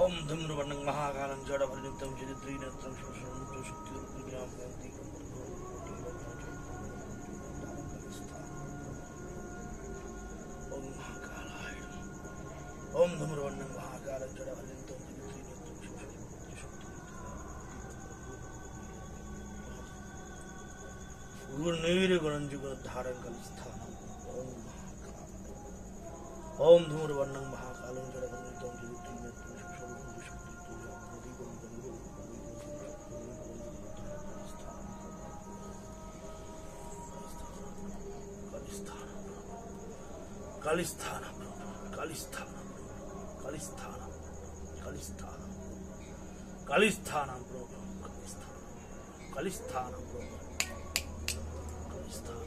ओम धूम्रवर्णं महाकालं जडभरयुक्तं जगद्रीनेत्रं शोषणं शक्तिरूपिणां भवन्ति ओम महाकालाय ओम धूम्रवर्णं महाकालं जडभरयुक्तं जगद्रीनेत्रं शोषणं शक्तिरूपिणां गुरुनिर्गुणं कलिस्थानं ओम महाकाल ओम धूम्रवर्णं महाकालं जडभरयुक्तं जगद्रीनेत्रं Kalisthanam, Kalisthanam, Kalisthanam, Kalisthanam, Kalisthanam, Kalisthanam, Kalisthanam,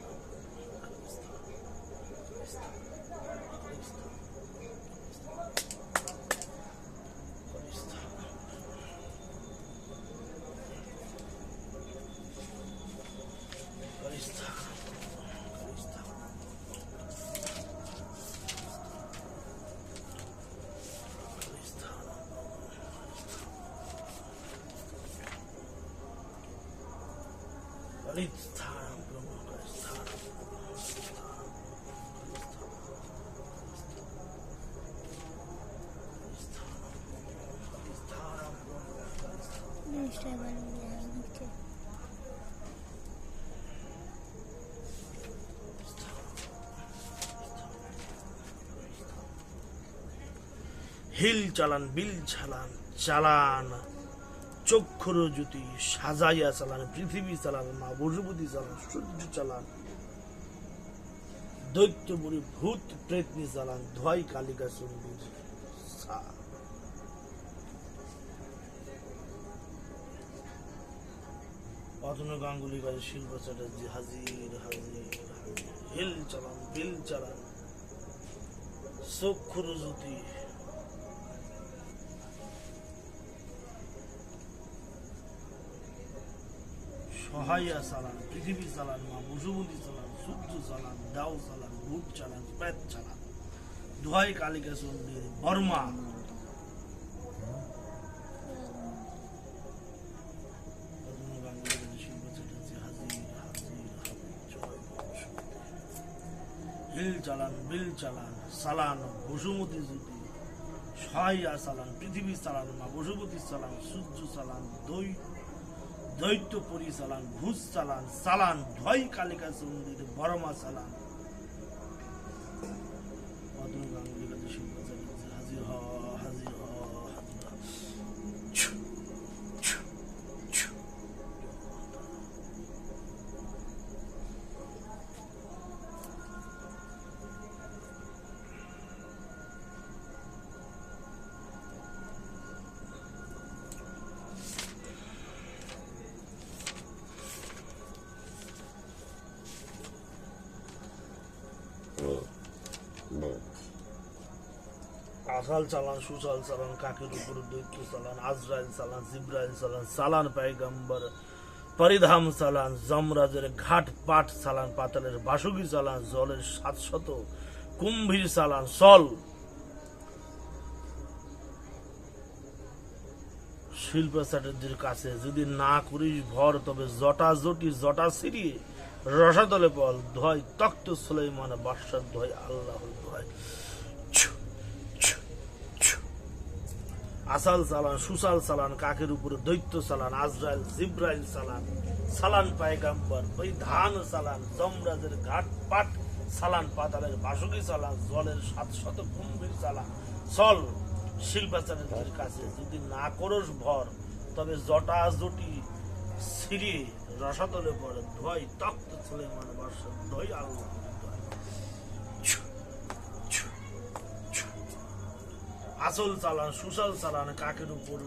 হিল চালান বিল চালান চালান চক্ষুর জ্যোতি সাজাইয়া চালান পৃথিবী চালান মা বসুপতি চালান সূর্য চালান দৈত্যপুরী ভূত প্রেতনি চালান ধোয়াই কালিকা চন্ডীর অতনু গাঙ্গুলি গাড়ি শিল্প চ্যাটার্জি হাজির হাজির হিল চালান বিল চালান চক্ষুর জ্যোতি সহায়া চালান পৃথিবী চালান মা বসুমতী চালান সূর্য চালান দাও চালান ভূত চালান প্রেত চালান দোহাই কালিকা চন্ডীর বর্মা হিল চালান বিল চালান চালান বসুমতী জ্যোতি সহায়া চালান পৃথিবী চালান মা বসুমতী চালান সূর্য চালান দৈত্য পরিচালান ভূত চালান চালান ধয় কালিকা চন্ডীর বর্মা চালান হাজির হ হাজির হ আসাল চালান সুসাল চালান কাকের উপর দৈত্য চালান আজরাইল চালান জিব্রাইল চালান চালান পায়গাম্বর পরিধাম চালান যমরাজের ঘাট পাট চালান পাতালের বাসুকি চালান জলের 700 কুম্ভীর চালান চল শিল্প চ্যাটার্জির কাছে যদি না করিস ভর তবে জটা জটি জটা সিরিয়ে রসাতলে বল ধয় তক্ত সুলাইমান বাদশার ধয় আল্লাহর ধয় আসাল চালান সুসাল চালান কাকের উপরে দৈত্য চালান আজরাইল জিব্রাইল চালান চালান পায়গাম্বর পরিধান চালান যমরাজের ঘাট পাট চালান পাতালের বাসুকি চালান জলের 700 কুম্ভীর চালান চল শিল্পাচার্যের কাছে যদি না করস ভর তবে জটা জটি সিঁড়ি রসাতলে পড়ে ধোয় তক্ত সুলাইমান বাদশার ধয় আল্লাহ আসল চালান সুসাল চালান কাকের উপর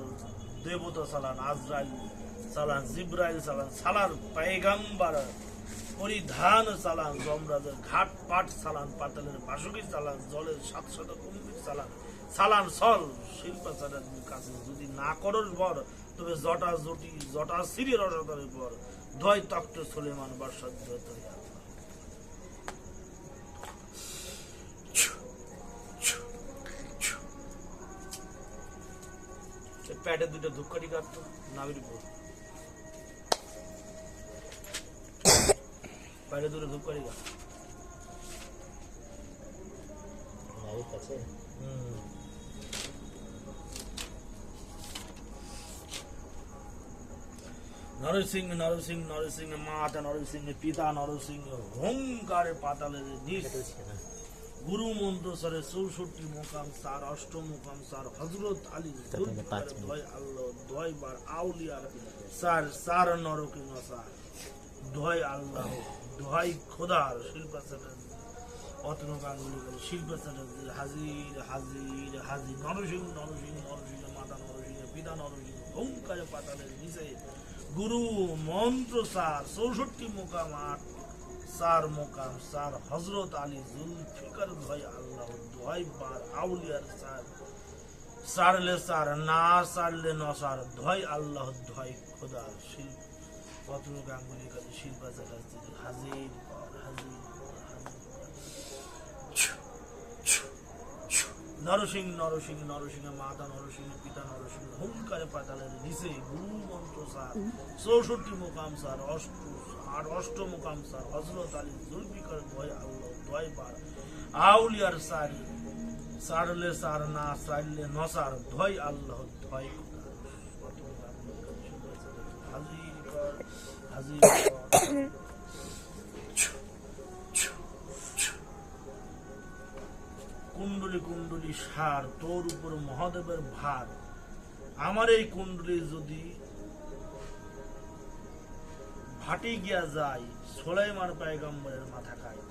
দেবতা চালান আজরাইল চালান জিব্রাইল চালান সালার পায়গাম্বর পরিধান চালান যমরাজের ঘাট পাট চালান পাতালের বাসুকি চালান জলের 700 কুম্ভীর চালান চালান চল শিল্পাচার্যের কাছে যদি না করস ভর তবে জটা জটি জটা সিঁড়ি রসাতলের পর ধয় তক্ত সুলাইমান বাদশার ধয় প্যাটে দুটো ধূপকাঠি কাটতো নাবির উপর, প্যাটে দুটো ধূপকাঠি কাটতো। নরসিংহ নরসিংহ নরসিংহ মাতা নরসিংহ পিতা নরসিংহ হুঙ্কারে পাতালের নিচ গুরু মন্ত্র সরে 64 মোকাম সার অষ্টম মোকাম সার হযরত আলী দয় আল্লাহ দয় বার আউলিয়ার সার সার নরকে নসার দয় আল্লাহ দয় খোদার শিল্পাচার অতন গাঙ্গুলি করে শিল্পাচার হাজির হাজির হাজির নরসিংহ নরসিংহ নরসিংহ মাতা নরসিংহ পিতা নরসিংহ হুঙ্কারে পাতালের নিচে গুরু মন্ত্র সার 64 মোকাম 8 সার মোকাম সার হযরত আলী জুলফিকার দয় আল্লাহ দয় বার আউলিয়ার সার সারলে সার না সারলে নসার দয় আল্লাহ দয় খোদা শিল পত্র গাঙ্গুলি কাছে শিল্পাচার হাজির হাজির নরসিংহ নরসিংহ নরসিংহ মাতা নরসিংহ পিতা নরসিংহ হুঙ্কারে পাতালের নিচে গুরু মন্ত্র সার 64 মোকাম সার অষ্ট মোকাম সার হযরত আলী জুলফিকার দয় আল্লাহ দয় বার আউলিয়ার সারি সারলে সার না সারলে নসার দয় আল্লাহ দয় হাজির কর হাজির কর। কুণ্ডলী কুণ্ডলী সার তোর উপর মহাদেবের ভার আমার এই কুণ্ডলী যদি ভাটি গিয়া যায় সুলাইমান পয়গম্বরের মাথা খায়।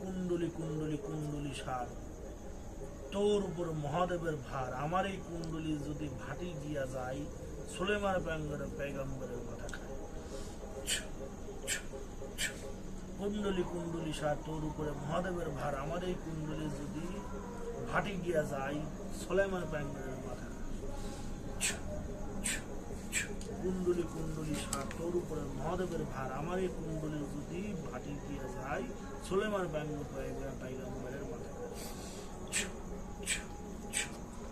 কুণ্ডলী কুণ্ডলী কুণ্ডলী সার তোর উপর মহাদেবের ভার আমার এই কুণ্ডলী যদি ভাটি গিয়া যায় সুলাইমান পয়গম্বরের মাথা খায়। কুণ্ডলী কুণ্ডলী সার তোর উপরে মহাদেবের ভার আমার এই কুণ্ডলী যদি ভাটি গিয়া যায় সুলাইমান পয়গম্বরের মাথা খায়। কুণ্ডলী কুণ্ডলী সার তোর উপরে মহাদেবের ভার আমার এই কুণ্ডলী যদি ভাটি গিয়া যায় সুলাইমান পয়গম্বরের মাথা খায়।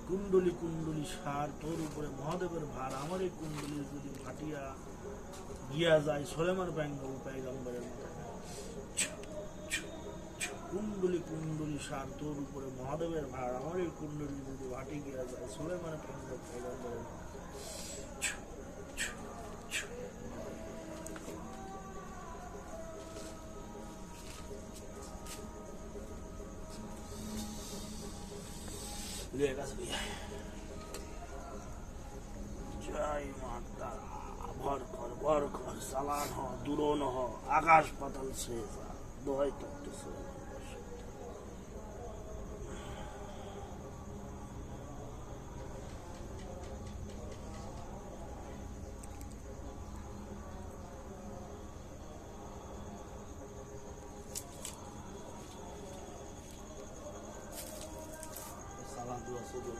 কুণ্ডলী কুণ্ডলী সার তোর উপরে মহাদেবের ভার আমার এই কুণ্ডলী যদি ভাটিয়া গিয়া যায় সুলাইমান পয়গম্বরের মাথা খায়। কুণ্ডলী কুণ্ডলী সার তোর উপরে মহাদেবের ভার আমার এই কুণ্ডলী যদি ভাটি গিয়া যায় সুলাইমান পয়গম্বরের জয় মাতা ভর কর সালান হ দুরন হ আকাশ পাতাল সে দোহাই তত্ত্ব সে সালান দুয়া শুধু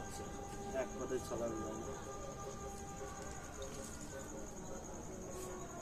এক কথায় সালান